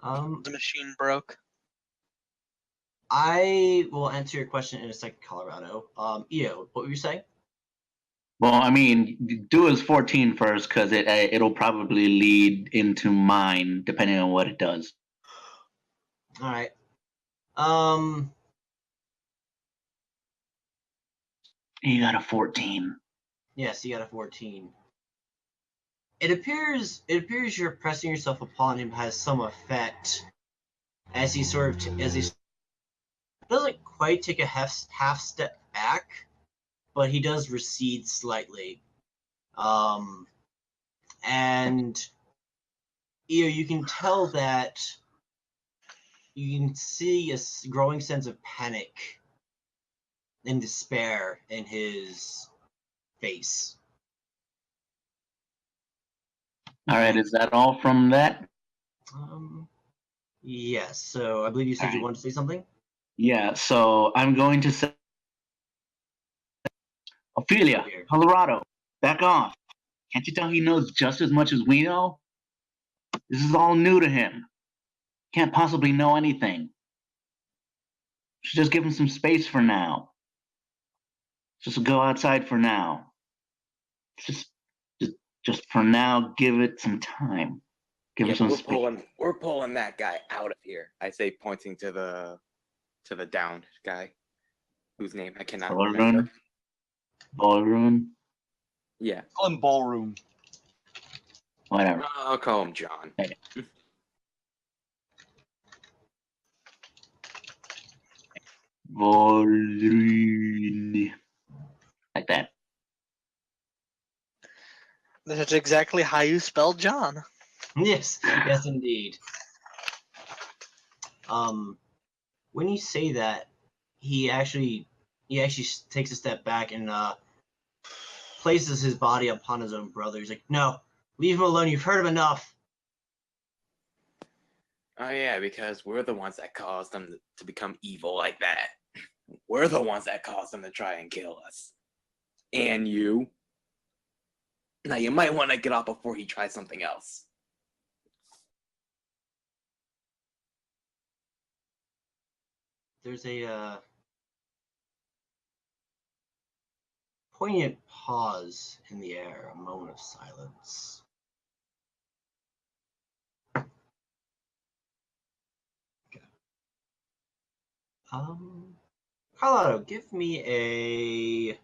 C: The machine broke.
A: I will answer your question in a second, Colorado. Io, what were you saying?
B: Well, I mean, do his 14 first, because it'll probably lead into mine, depending on what it does.
A: All right.
B: You got a 14.
A: Yes, you got a 14. It appears you're pressing yourself upon him has some effect, as he doesn't quite take a half step back, but he does recede slightly. And you can tell that you can see a growing sense of panic and despair in his face.
B: All right, is that all from that?
A: Yes. So I believe you said you
B: Alright.
A: wanted to say something.
B: Yeah, so I'm going to say, Ophelia, Colorado, back off. Can't you tell he knows just as much as we know? This is all new to him. Can't possibly know anything. Should just give him some space for now. Just go outside for now. Just for now, give it some time. Give him some space.
F: We're pulling that guy out of here. I say, pointing to the downed guy, whose name I cannot remember.
B: Ballroom.
F: Yeah.
D: Call him Ballroom.
B: Whatever.
F: I'll call him John.
B: Okay. Ballroom. Like that.
C: That's exactly how you spell John.
A: Yes, yes, indeed. When you say that, he actually takes a step back and places his body upon his own brother. He's like, "No, leave him alone. You've heard him enough."
F: Oh yeah, because we're the ones that caused them to become evil like that. We're the ones that caused them to try and kill us. And you. Now you might want to get off before he tries something else.
A: There's a poignant pause in the air, a moment of silence. Okay. Colorado, give me a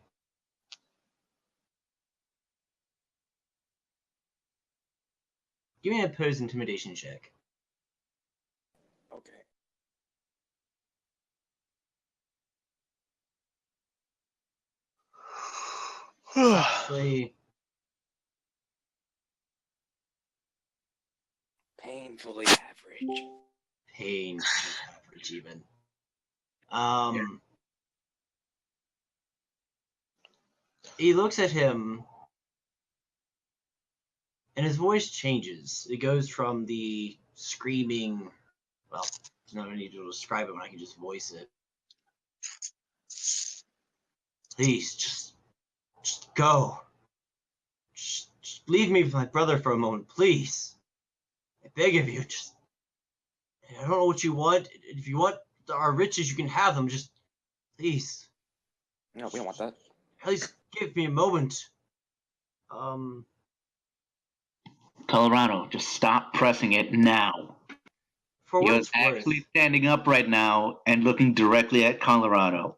A: opposed intimidation check.
F: Okay.
A: Actually,
F: Painfully average.
A: pain average even. He looks at him, and his voice changes. It goes from the screaming, well, there's no need to describe it when I can just voice it. Please, just go. Just leave me with my brother for a moment, please. I beg of you, I don't know what you want. If you want our riches, you can have them. Just, please.
F: No, we don't want that.
A: At least give me a moment.
B: Colorado, just stop pressing it now.
A: For what
B: You're
A: it's worth.
B: actually standing up right now and looking directly at Colorado.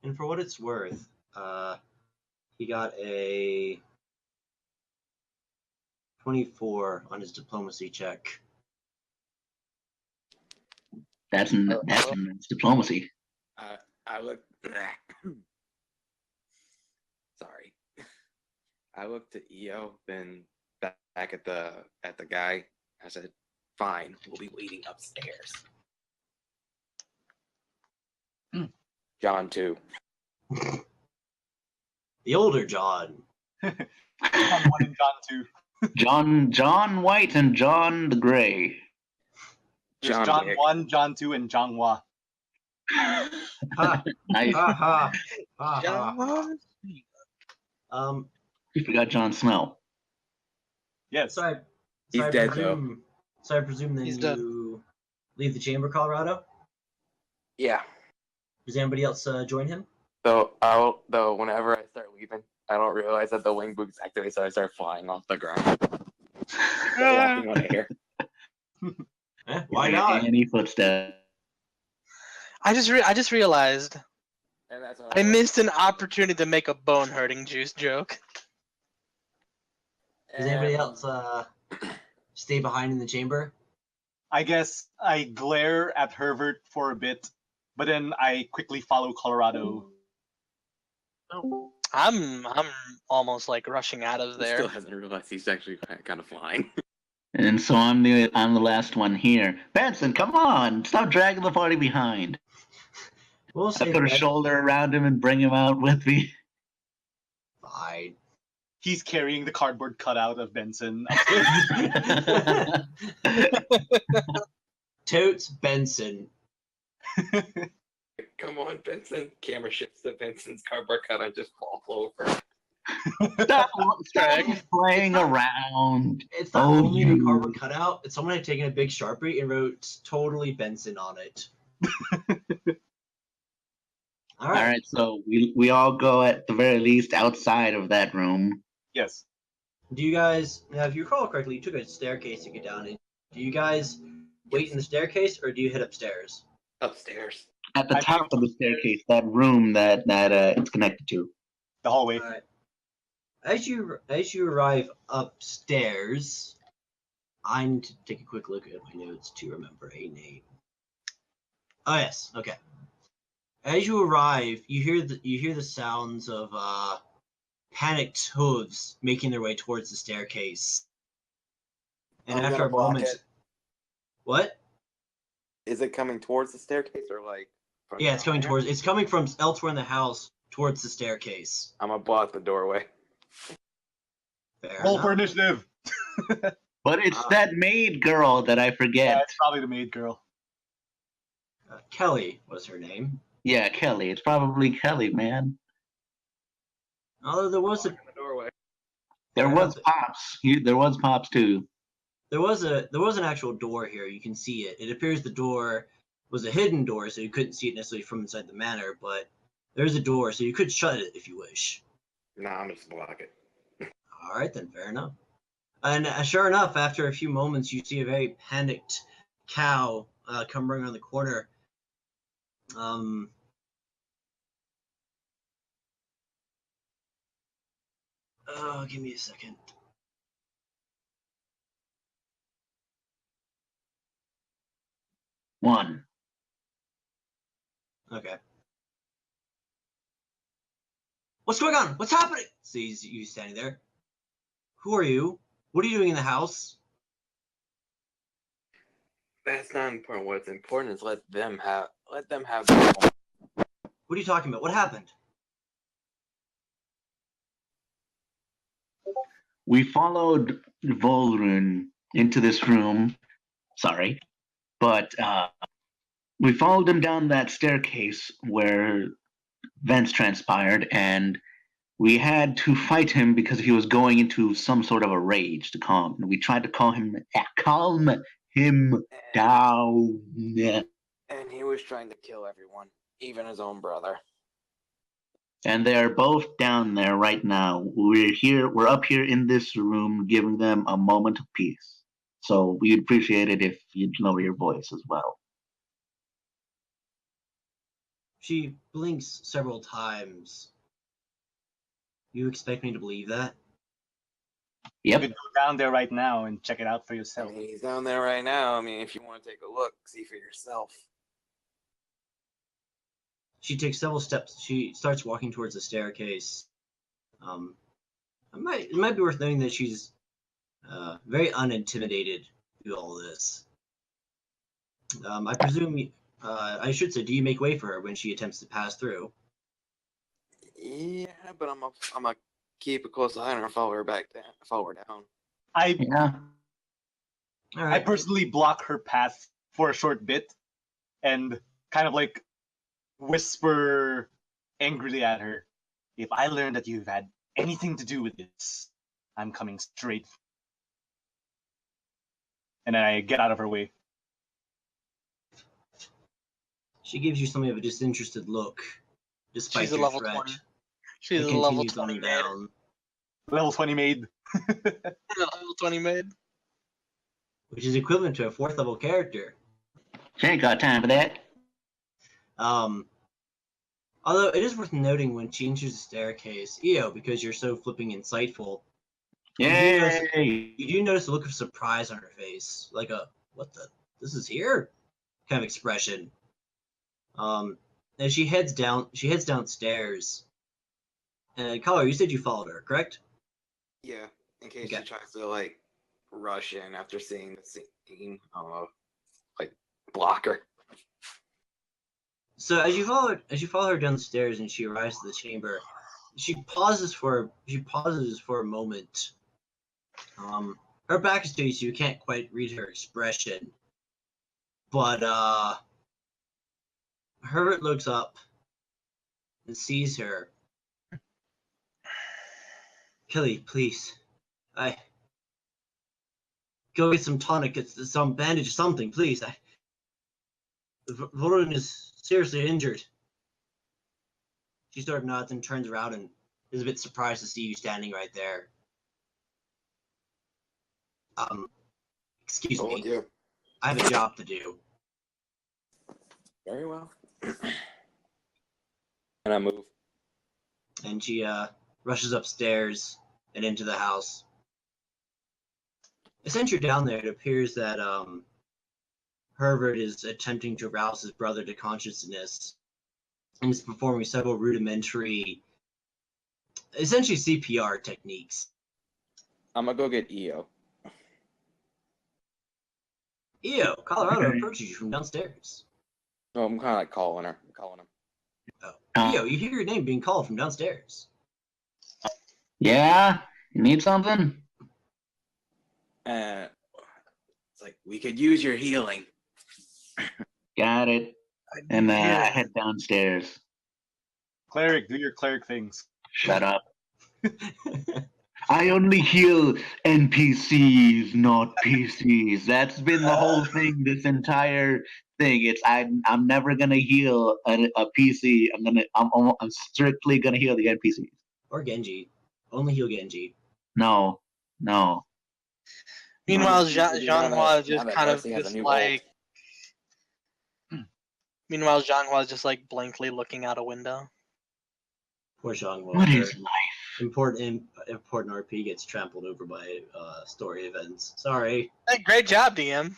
A: And for what it's worth, he got a 24 on his diplomacy check.
B: That's diplomacy.
F: I looked. Sorry. I looked at EO, then back at the guy. I said, "Fine, we'll be waiting upstairs." John too.
A: The older John.
D: John 1 and John 2.
B: John White and John the Gray.
D: There's
F: John
D: John
F: Wick.
D: 1, John 2, and John Hua.
A: Ha,
B: Nice.
A: ha, ha, ha, ha.
C: John?
B: You forgot John Snow.
D: Yes.
A: So
F: He's
A: I
F: dead,
A: presume, So I presume then
C: He's
A: you
C: done.
A: leave the chamber, Colorado?
F: Yeah.
A: Does anybody else join him?
F: Though whenever I start leaving, I don't realize that the wing boots activate, so I start flying off the ground. Walking on air.
A: Why not?
B: Any footsteps.
C: I just realized
F: And that's when
C: I missed an opportunity to make a bone hurting juice joke.
A: Does anybody else stay behind in the chamber?
D: I guess I glare at Herbert for a bit, but then I quickly follow Colorado.
C: I'm almost like rushing out of
F: He
C: there.
F: still hasn't realized he's actually kind of flying.
B: And so I'm the last one here. Benson, come on! Stop dragging the party behind.
A: We'll
B: I
A: say
B: put a
A: that-
B: shoulder around him and bring him out with me.
A: Fine.
D: He's carrying the cardboard cutout of Benson.
A: Totes Benson.
F: Come on, Benson. Camera shifts to Benson's cardboard cut. I just fall over.
B: Stop playing around.
A: It's not
B: Oh,
A: only a
B: you.
A: cardboard cutout, it's someone had taken a big Sharpie and wrote totally Benson on it. All
B: All
A: right.
B: right, so we all go at the very least outside of that room.
D: Yes.
A: Do you guys, now if you recall correctly, you took a staircase to get down in. Do you guys wait in the staircase or do you head upstairs?
F: Upstairs.
B: At the top of the staircase, that room that it's connected to.
D: The hallway.
A: All right. As you arrive upstairs, I need to take a quick look at my notes to remember a name. Oh yes, okay. As you arrive, you hear the sounds of panicked hooves making their way towards the staircase. And
F: I'm
A: after
F: gonna
A: a
F: block
A: moment,
F: it.
A: what?
F: Is it coming towards the staircase or like? from
A: Yeah, it's coming
F: behind?
A: towards. It's coming from elsewhere in the house towards the staircase.
F: I'm gonna block the doorway.
A: Fair
D: Roll
A: enough.
D: for initiative.
B: But it's that maid girl that I
D: Yeah,
B: forget.
D: it's probably the maid girl.
A: Kelly was her name.
B: Yeah, Kelly. It's probably Kelly, man.
A: Although there was
F: Blocking the doorway.
B: There
A: Fair
B: was
A: enough.
B: Pops. There was Pops too.
A: There was an actual door here. You can see it. It appears the door was a hidden door, so you couldn't see it necessarily from inside the manor. But there's a door, so you could shut it if you wish.
F: Nah, I'm just block it.
A: All right, then, fair enough. And sure enough, after a few moments, you see a very panicked cow come around the corner. Oh, give me a second.
B: One.
A: Okay. What's going on? What's happening? Sees you standing there. Who are you? What are you doing in the house?
F: That's not important. What's important is let them have their moment.
A: What are you talking about? What happened?
B: We followed Volrun into this room. Sorry. But we followed him down that staircase where events transpired, and we had to fight him because he was going into some sort of a rage to calm. And we tried to calm him down.
F: And he was trying to kill everyone, even his own brother.
B: And they're both down there right now. We're up here in this room giving them a moment of peace. So we'd appreciate it if you'd lower your voice as well.
A: She blinks several times. You expect me to believe that?
D: You
B: Yep.
D: could go down there right now and check it out for
F: I
D: yourself.
F: mean, he's down there right now. I mean, if you want to take a look, see for yourself.
A: She takes several steps. She starts walking towards the staircase. It might be worth noting that she's very unintimidated through all this. I presume, I should say, do you make way for her when she attempts to pass through?
F: Yeah, but I'm a keep a close eye on her. Follow her back down. Follow her down.
D: I
B: Yeah.
A: All
D: I
A: right.
D: personally block her path for a short bit and kind of like whisper angrily at her. If I learn that you've had anything to do with this, I'm coming straight. And then I get out of her way.
A: She gives you something of a disinterested look, despite
C: She's a
A: your
C: level
A: threat.
C: 20. She's
A: and
C: a level
A: continues
C: 20
A: on
C: maid.
A: down,
D: Level 20 maid.
C: Level 20 maid.
A: which is equivalent to a 4th level character.
B: She ain't got time for that.
A: Although it is worth noting when she enters the staircase, Io, because you're so flipping insightful,
B: Yay!
A: you do notice a look of surprise on her face, like a "what the? This is here" kind of expression. As she heads downstairs. And Collar, you said you followed her, correct?
F: Yeah, in case
A: Okay.
F: she tries to like rush in after seeing the scene. Like block her.
A: So as you follow her downstairs and she arrives at the chamber, she pauses for a moment. Her back is to you, so you can't quite read her expression. But Herbert looks up and sees her. Kelly, please. Go get some tonic, get some bandage, something, please. Voron is seriously injured. She sort of nods and turns around and is a bit surprised to see you standing right there. Excuse
F: Told
A: me.
F: you.
A: I have a job to do.
F: Very well. And I move.
A: And she rushes upstairs and into the house. As you're down there, it appears that Herbert is attempting to rouse his brother to consciousness and is performing several rudimentary, essentially CPR techniques.
F: I'm gonna go get EO.
A: Io, Colorado
B: Okay.
A: approaches you from downstairs.
F: No, I'm kind of like calling him.
A: Oh. Io, you hear your name being called from downstairs.
B: Yeah? You need something?
F: It's like we could use your healing.
B: Got it. And I head downstairs.
D: Cleric, do your cleric things.
B: Shut up. I only heal NPCs, not PCs. That's been the whole thing. This entire thing. I'm never gonna heal a PC. I'm strictly gonna heal the NPCs.
A: Or Genji. Only heal Genji.
B: No.
C: Meanwhile,
F: Now
C: Zhanghua
F: that
C: just kind of
F: Darcy has a
C: just
F: new
C: like. Meanwhile, Zhanghua is just like blankly looking out a window.
A: Poor Zhangwo.
B: What is life?
A: Important RP gets trampled over by story events. Sorry.
C: Hey, great job, DM.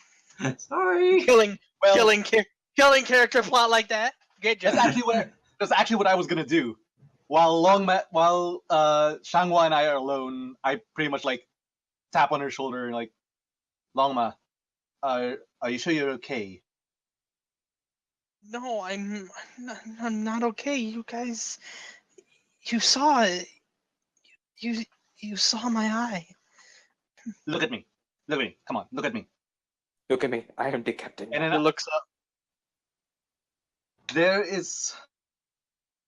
A: Sorry.
C: Killing character plot like that. Great job.
D: That's actually what I was gonna do. While Shanghua and I are alone, I pretty much like tap on her shoulder and like, Longma, are you sure you're okay?
C: No, I'm not okay. You guys, you saw it. You saw my eye.
D: Look at me. Come on, look at me.
F: Look at me. I am the captain.
D: And
C: He
D: then
C: looks up.
D: there is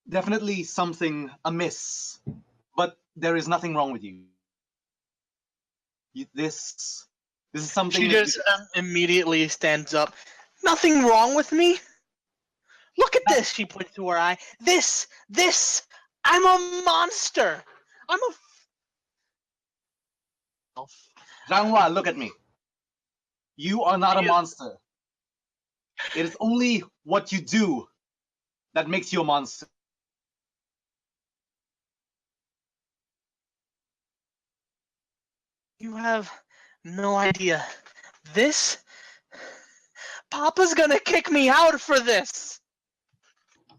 D: definitely something amiss, but there is nothing wrong with you. This is something.
C: She just immediately stands up. Nothing wrong with me. Look at this. She points to her eye. This. I'm a monster. I'm a.
D: Zhanghua, look at me. You are not a monster. It is only what you do that makes you a monster.
C: You have no idea. This? Papa's gonna kick me out for this!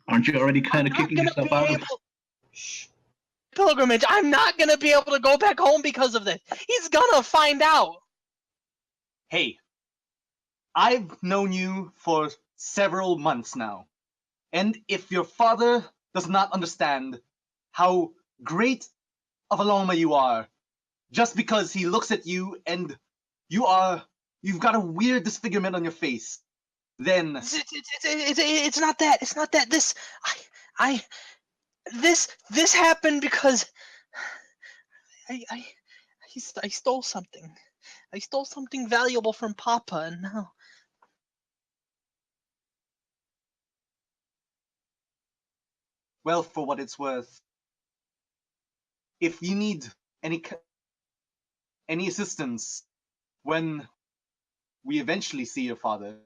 B: Aren't you already kind
C: I'm
B: of
C: not
B: kicking
C: gonna
B: yourself
C: be
B: out of?
C: able... Pilgrimage, I'm not gonna be able to go back home because of this. He's gonna find out.
D: Hey, I've known you for several months now. And if your father does not understand how great of a Longma you are, just because he looks at you and you've got a weird disfigurement on your face, then
C: It's not that. It's not that. This happened because I stole something. I stole something valuable from Papa, and now
D: well, for what it's worth, if you need any assistance when we eventually see your father,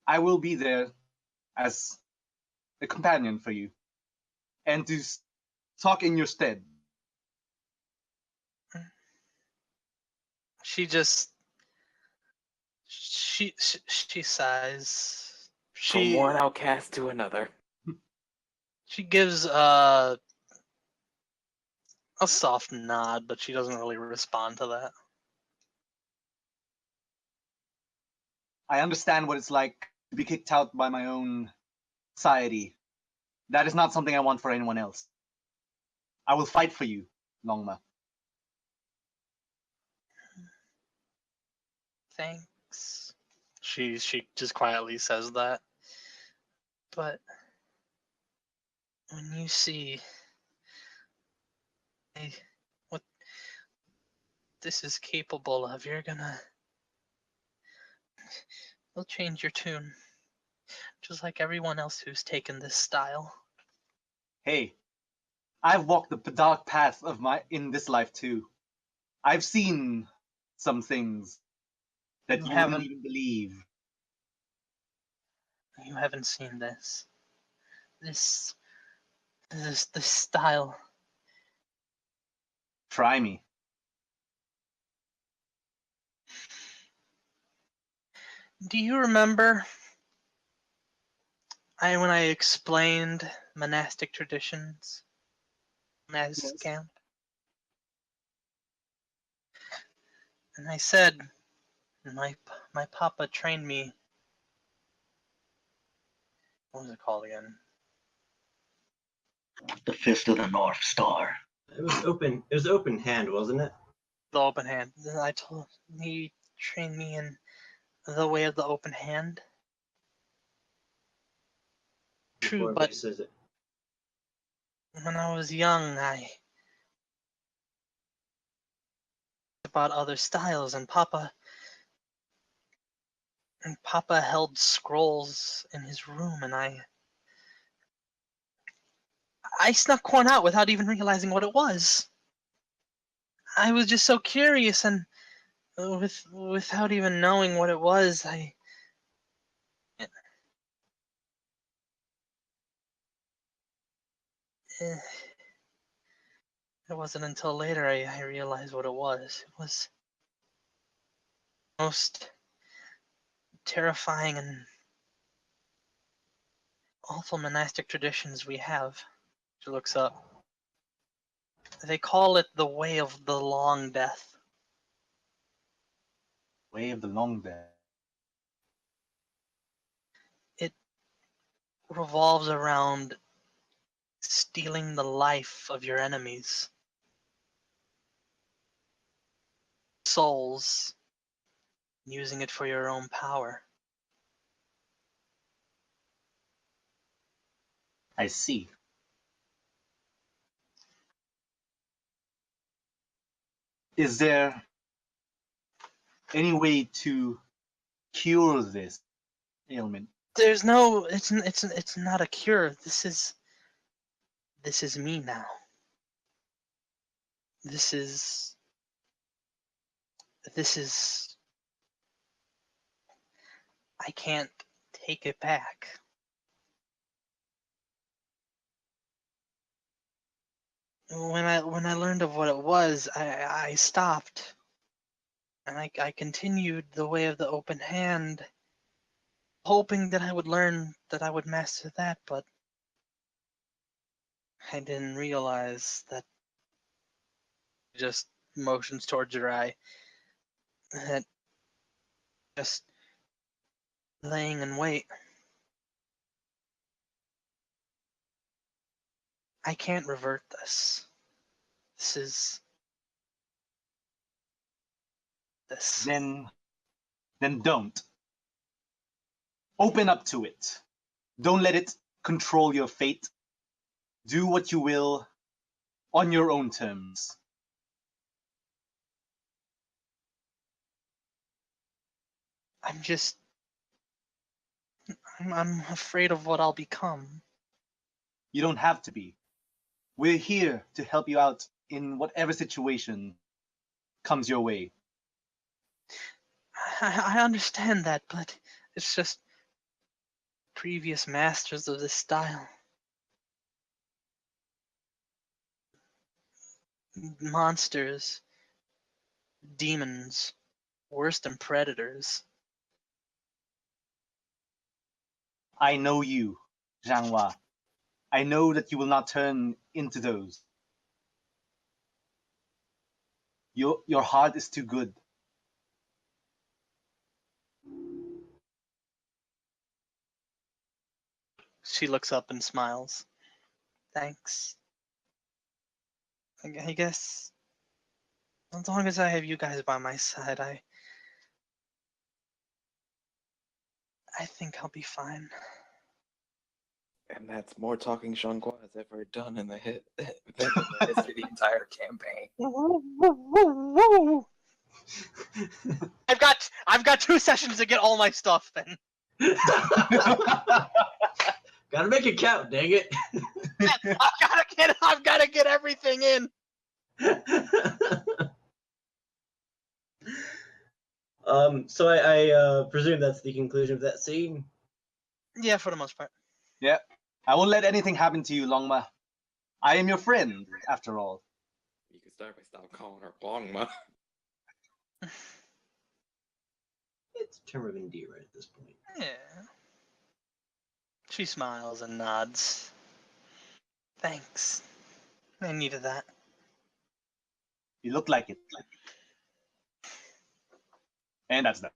D: I will be there as a companion for you and to talk in your stead.
C: she sighs.
F: From one outcast to another.
C: She gives a soft nod, but she doesn't really respond to that.
D: I understand what it's like to be kicked out by my own society. That is not something I want for anyone else. I will fight for you, Longma.
C: Thanks. She just quietly says that. But when you see what this is capable of, you'll change your tune. Just like everyone else who's taken this style.
D: Hey, I've walked the dark path of in this life too. I've seen some things that
C: You
D: you wouldn't
C: haven't.
D: even believe.
C: You haven't seen this. This style.
D: Try me.
C: Do you remember when I explained monastic traditions? Monastic camp? And I said my papa trained me. What was it called again?
B: The Fist of the North Star.
A: It was open. It was open hand, wasn't it?
C: The open hand. Then I told he trained me in the way of the open hand. True,
A: What
C: but
A: race is it?
C: when I was young, I about other styles, and Papa held scrolls in his room, and I snuck one out without even realizing what it was. I was just so curious, and without even knowing what it was, it wasn't until later I realized what it was. It was the most terrifying and awful monastic traditions we have. She looks up. They call it the Way of the Long Death.
D: Way of the Long Death.
C: It revolves around stealing the life of your enemies. Souls. Using it for your own power.
D: I see. Is there any way to cure this ailment?
C: There's no. It's not a cure. This is me now. This is. I can't take it back. when I learned of what it was, I stopped, and I continued the way of the open hand, hoping that I would learn, that I would master that, but I didn't realize that. Just motions towards your eye. That just laying in wait. I can't revert this. This.
D: Then don't. Open up to it. Don't let it control your fate. Do what you will on your own terms.
C: I'm afraid of what I'll become.
D: You don't have to be. We're here to help you out in whatever situation comes your way.
C: I understand that, but it's just previous masters of this style. Monsters, demons, worse than predators.
D: I know you, Zhanghua. I know that you will not turn into those. Your heart is too good.
C: She looks up and smiles. Thanks. I guess as long as I have you guys by my side, I think I'll be fine.
F: And that's more talking Shangua has ever done in the than in the history of the entire campaign.
C: I've got 2 sessions to get all my stuff then.
A: Gotta make it count, dang it.
C: I've gotta get everything in.
A: So I presume that's the conclusion of that scene.
C: Yeah, for the most part.
D: Yeah. I won't let anything happen to you, Longma. I am your friend, after all.
F: You could start by stop calling her Longma.
A: It's a term of endearment at this point.
C: Yeah. She smiles and nods. Thanks. I needed that.
D: You look like it. And that's that.